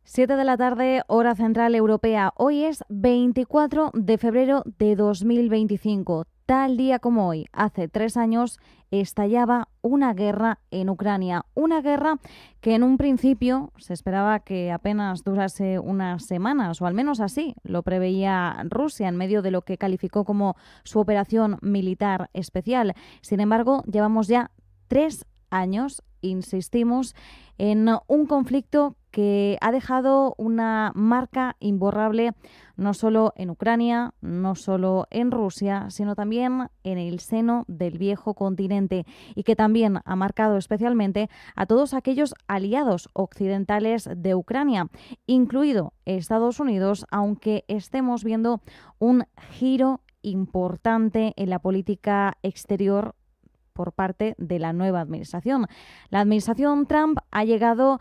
7 de la tarde, hora central europea. Hoy es 24 de febrero de 2025. Tal día como hoy, hace 3 años, estallaba una guerra en Ucrania. Una guerra que en un principio se esperaba que apenas durase unas semanas, o al menos así lo preveía Rusia en medio de lo que calificó como su operación militar especial. Sin embargo, llevamos ya 3 años, insistimos, en un conflicto que ha dejado una marca imborrable no solo en Ucrania, no solo en Rusia, sino también en el seno del viejo continente y que también ha marcado especialmente a todos aquellos aliados occidentales de Ucrania, incluido Estados Unidos, aunque estemos viendo un giro importante en la política exterior por parte de la nueva administración. La administración Trump ha llegado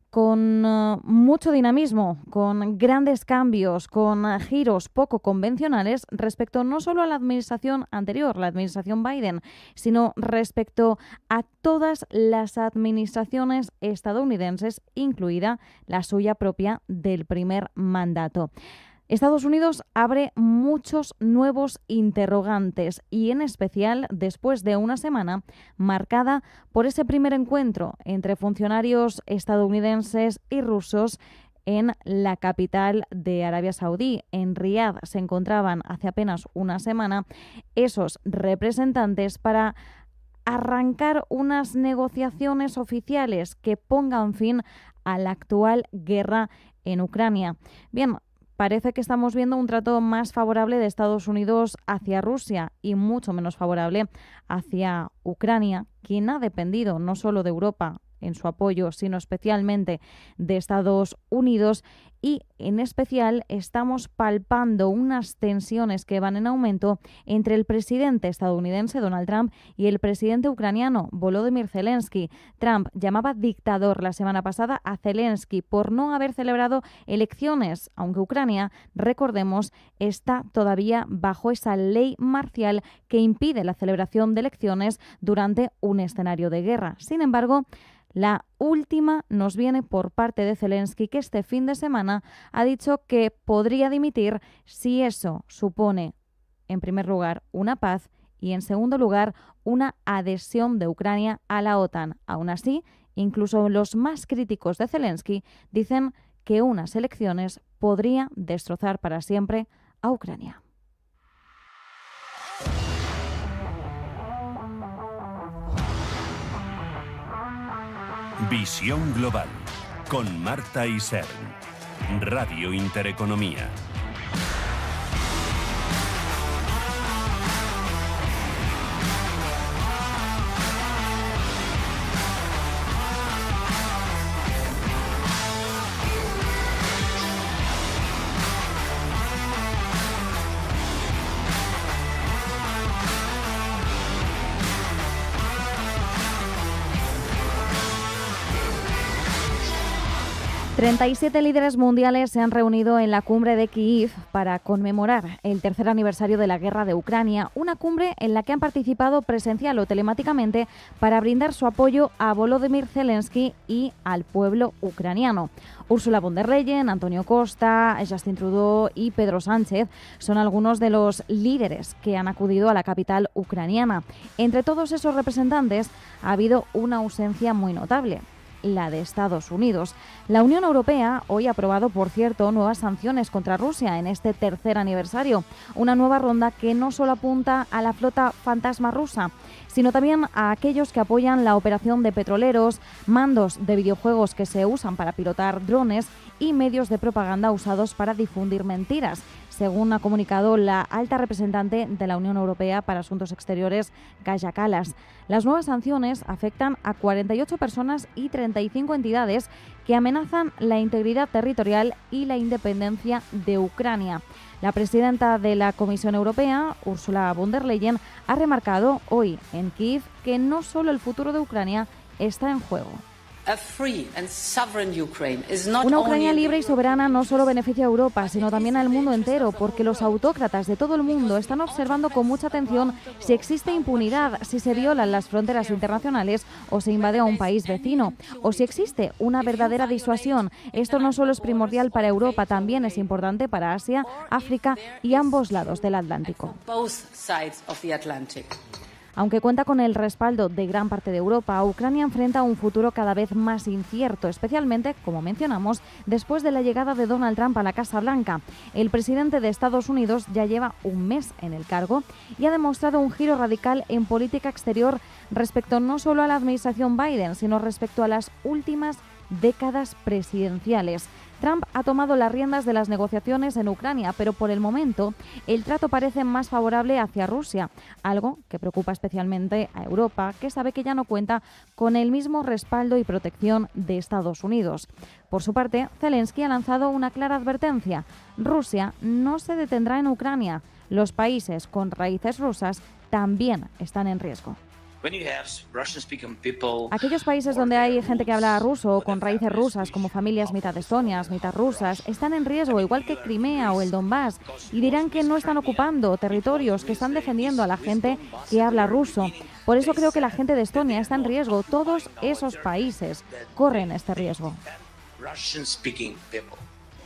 con mucho dinamismo, con grandes cambios, con giros poco convencionales respecto no solo a la administración anterior, la administración Biden, sino respecto a todas las administraciones estadounidenses, incluida la suya propia del primer mandato. Estados Unidos abre muchos nuevos interrogantes y en especial después de una semana marcada por ese primer encuentro entre funcionarios estadounidenses y rusos en la capital de Arabia Saudí. En Riad se encontraban hace apenas una semana esos representantes para arrancar unas negociaciones oficiales que pongan fin a la actual guerra en Ucrania. Bien, parece que estamos viendo un trato más favorable de Estados Unidos hacia Rusia y mucho menos favorable hacia Ucrania, quien ha dependido no solo de Europa en su apoyo, sino especialmente de Estados Unidos. Y en especial estamos palpando unas tensiones que van en aumento entre el presidente estadounidense Donald Trump y el presidente ucraniano Volodymyr Zelensky. Trump llamaba dictador la semana pasada a Zelensky por no haber celebrado elecciones, aunque Ucrania, recordemos, está todavía bajo esa ley marcial que impide la celebración de elecciones durante un escenario de guerra. Sin embargo, la última nos viene por parte de Zelensky, que este fin de semana ha dicho que podría dimitir si eso supone, en primer lugar, una paz y, en segundo lugar, una adhesión de Ucrania a la OTAN. Aún así, incluso los más críticos de Zelensky dicen que unas elecciones podría destrozar para siempre a Ucrania. Visión Global, con Marta Isern, Radio Intereconomía. ...37 líderes mundiales se han reunido en la cumbre de Kyiv para conmemorar el tercer aniversario de la guerra de Ucrania, una cumbre en la que han participado presencial o telemáticamente para brindar su apoyo a Volodymyr Zelensky y al pueblo ucraniano. Ursula von der Leyen, Antonio Costa, Justin Trudeau y Pedro Sánchez son algunos de los líderes que han acudido a la capital ucraniana. Entre todos esos representantes ha habido una ausencia muy notable: la de Estados Unidos. La Unión Europea hoy ha aprobado, por cierto, nuevas sanciones contra Rusia en este tercer aniversario. Una nueva ronda que no solo apunta a la flota fantasma rusa, sino también a aquellos que apoyan la operación de petroleros, mandos de videojuegos que se usan para pilotar drones y medios de propaganda usados para difundir mentiras, según ha comunicado la alta representante de la Unión Europea para Asuntos Exteriores, Kaja Kallas. Las nuevas sanciones afectan a 48 personas y 35 entidades que amenazan la integridad territorial y la independencia de Ucrania. La presidenta de la Comisión Europea, Ursula von der Leyen, ha remarcado hoy en Kyiv que no solo el futuro de Ucrania está en juego. Una Ucrania libre y soberana no solo beneficia a Europa, sino también al mundo entero, porque los autócratas de todo el mundo están observando con mucha atención si existe impunidad, si se violan las fronteras internacionales o se invade a un país vecino, o si existe una verdadera disuasión. Esto no solo es primordial para Europa, también es importante para Asia, África y ambos lados del Atlántico. Aunque cuenta con el respaldo de gran parte de Europa, Ucrania enfrenta un futuro cada vez más incierto, especialmente, como mencionamos, después de la llegada de Donald Trump a la Casa Blanca. El presidente de Estados Unidos ya lleva un mes en el cargo y ha demostrado un giro radical en política exterior respecto no solo a la administración Biden, sino respecto a las últimas décadas presidenciales. Trump ha tomado las riendas de las negociaciones en Ucrania, pero por el momento el trato parece más favorable hacia Rusia, algo que preocupa especialmente a Europa, que sabe que ya no cuenta con el mismo respaldo y protección de Estados Unidos. Por su parte, Zelensky ha lanzado una clara advertencia: Rusia no se detendrá en Ucrania. Los países con raíces rusas también están en riesgo. Aquellos países donde hay gente que habla ruso o con raíces rusas, como familias mitad estonias, mitad rusas, están en riesgo, igual que Crimea o el Donbass, y dirán que no están ocupando territorios, que están defendiendo a la gente que habla ruso. Por eso creo que la gente de Estonia está en riesgo. Todos esos países corren este riesgo.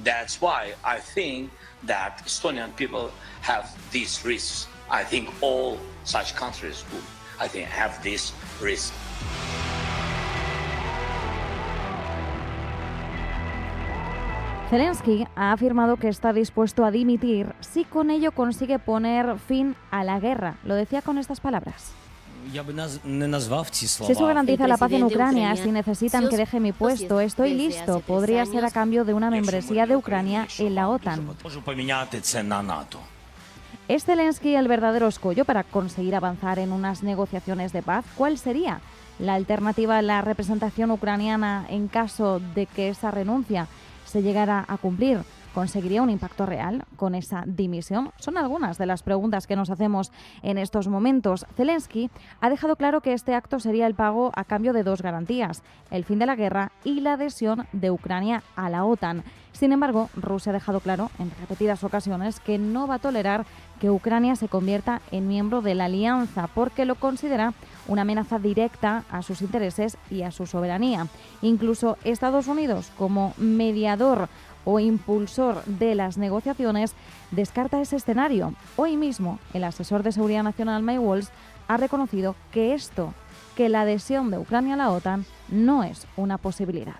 That's why I think that Estonian people have these risks. I think all such countries would, I think, have this risk. Zelensky ha afirmado que está dispuesto a dimitir si con ello consigue poner fin a la guerra. Lo decía con estas palabras. Si eso garantiza la paz en Ucrania, si necesitan que deje mi puesto, estoy listo. Podría ser a cambio de una membresía de Ucrania en la OTAN. ¿Es Zelensky el verdadero escollo para conseguir avanzar en unas negociaciones de paz? ¿Cuál sería la alternativa a la representación ucraniana en caso de que esa renuncia se llegara a cumplir? ¿Conseguiría un impacto real con esa dimisión? Son algunas de las preguntas que nos hacemos en estos momentos. Zelensky ha dejado claro que este acto sería el pago a cambio de dos garantías: el fin de la guerra y la adhesión de Ucrania a la OTAN. Sin embargo, Rusia ha dejado claro en repetidas ocasiones que no va a tolerar que Ucrania se convierta en miembro de la alianza, porque lo considera una amenaza directa a sus intereses y a su soberanía. Incluso Estados Unidos, como mediador o impulsor de las negociaciones, descarta ese escenario. Hoy mismo, el asesor de Seguridad Nacional Mike Waltz ha reconocido que la adhesión de Ucrania a la OTAN no es una posibilidad.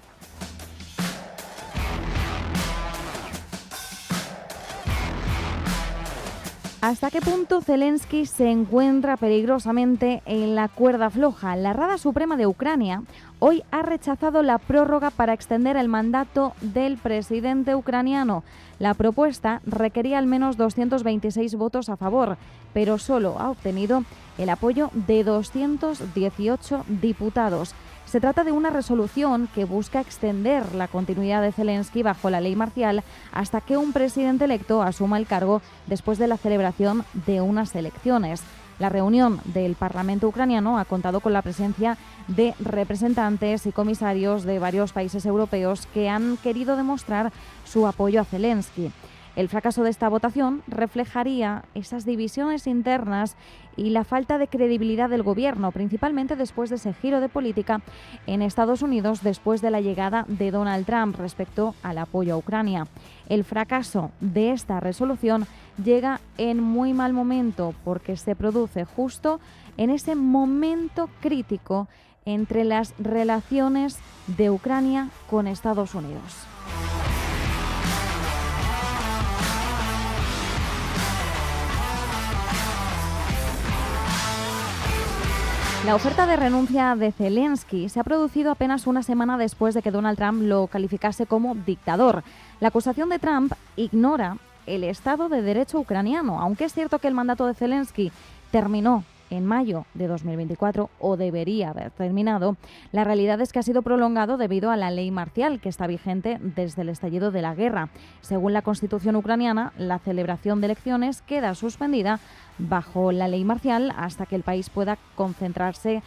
¿Hasta qué punto Zelensky se encuentra peligrosamente en la cuerda floja? La Rada Suprema de Ucrania hoy ha rechazado la prórroga para extender el mandato del presidente ucraniano. La propuesta requería al menos 226 votos a favor, pero solo ha obtenido el apoyo de 218 diputados. Se trata de una resolución que busca extender la continuidad de Zelensky bajo la ley marcial hasta que un presidente electo asuma el cargo después de la celebración de unas elecciones. La reunión del Parlamento ucraniano ha contado con la presencia de representantes y comisarios de varios países europeos que han querido demostrar su apoyo a Zelensky. El fracaso de esta votación reflejaría esas divisiones internas y la falta de credibilidad del gobierno, principalmente después de ese giro de política en Estados Unidos después de la llegada de Donald Trump respecto al apoyo a Ucrania. El fracaso de esta resolución llega en muy mal momento porque se produce justo en ese momento crítico entre las relaciones de Ucrania con Estados Unidos. La oferta de renuncia de Zelensky se ha producido apenas una semana después de que Donald Trump lo calificase como dictador. La acusación de Trump ignora el Estado de Derecho ucraniano, aunque es cierto que el mandato de Zelensky terminó en mayo de 2024, o debería haber terminado. La realidad es que ha sido prolongado debido a la ley marcial que está vigente desde el estallido de la guerra. Según la Constitución ucraniana, la celebración de elecciones queda suspendida bajo la ley marcial hasta que el país pueda concentrarse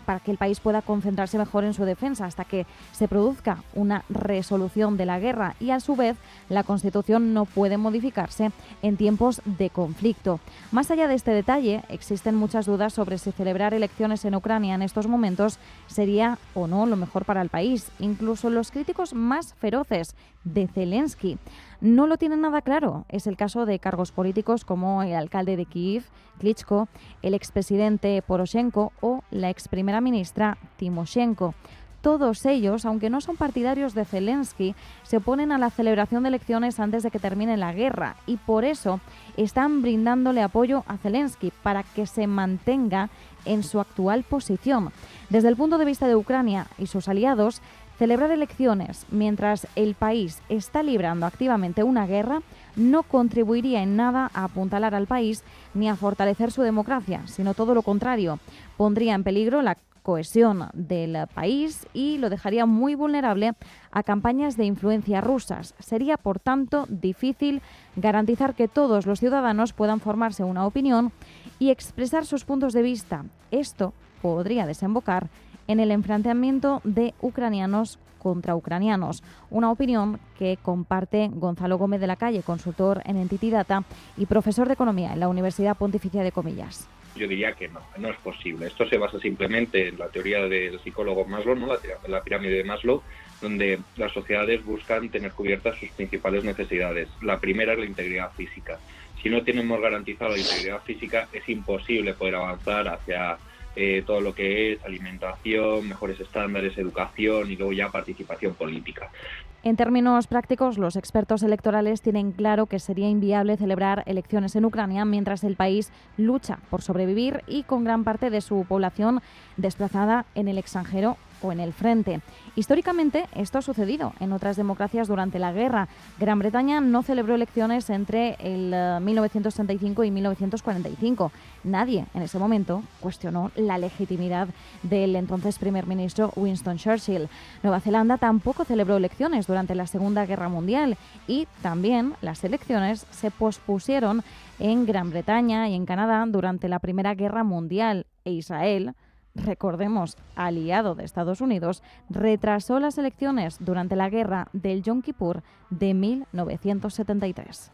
para que el país pueda concentrarse mejor en su defensa hasta que se produzca una resolución de la guerra, y a su vez la Constitución no puede modificarse en tiempos de conflicto. Más allá de este detalle, existen muchas dudas sobre si celebrar elecciones en Ucrania en estos momentos sería o no lo mejor para el país. Incluso los críticos más feroces de Zelensky no lo tienen nada claro. Es el caso de cargos políticos como el alcalde de Kiev, Klitschko, el expresidente Poroshenko o la exprimera ministra Timoshenko. Todos ellos, aunque no son partidarios de Zelensky, se oponen a la celebración de elecciones antes de que termine la guerra, y por eso están brindándole apoyo a Zelensky para que se mantenga en su actual posición. Desde el punto de vista de Ucrania y sus aliados, celebrar elecciones mientras el país está librando activamente una guerra no contribuiría en nada a apuntalar al país ni a fortalecer su democracia, sino todo lo contrario. Pondría en peligro la cohesión del país y lo dejaría muy vulnerable a campañas de influencia rusas. Sería, por tanto, difícil garantizar que todos los ciudadanos puedan formarse una opinión y expresar sus puntos de vista. Esto podría desembocar en el enfrentamiento de ucranianos contra ucranianos, una opinión que comparte Gonzalo Gómez de la Calle, consultor en Entity Data y profesor de Economía en la Universidad Pontificia de Comillas. Yo diría que no es posible. Esto se basa simplemente en la teoría del psicólogo Maslow, ¿no? la pirámide de Maslow, donde las sociedades buscan tener cubiertas sus principales necesidades. La primera es la integridad física. Si no tenemos garantizada la integridad física, es imposible poder avanzar hacia todo lo que es alimentación, mejores estándares, educación y luego ya participación política. En términos prácticos, los expertos electorales tienen claro que sería inviable celebrar elecciones en Ucrania mientras el país lucha por sobrevivir y con gran parte de su población desplazada en el extranjero o en el frente. Históricamente, esto ha sucedido en otras democracias durante la guerra. Gran Bretaña no celebró elecciones entre el 1935 y 1945. Nadie en ese momento cuestionó la legitimidad del entonces primer ministro Winston Churchill. Nueva Zelanda tampoco celebró elecciones durante la Segunda Guerra Mundial y también las elecciones se pospusieron en Gran Bretaña y en Canadá durante la Primera Guerra Mundial, e Israel, recordemos, aliado de Estados Unidos, retrasó las elecciones durante la guerra del Yom Kippur de 1973.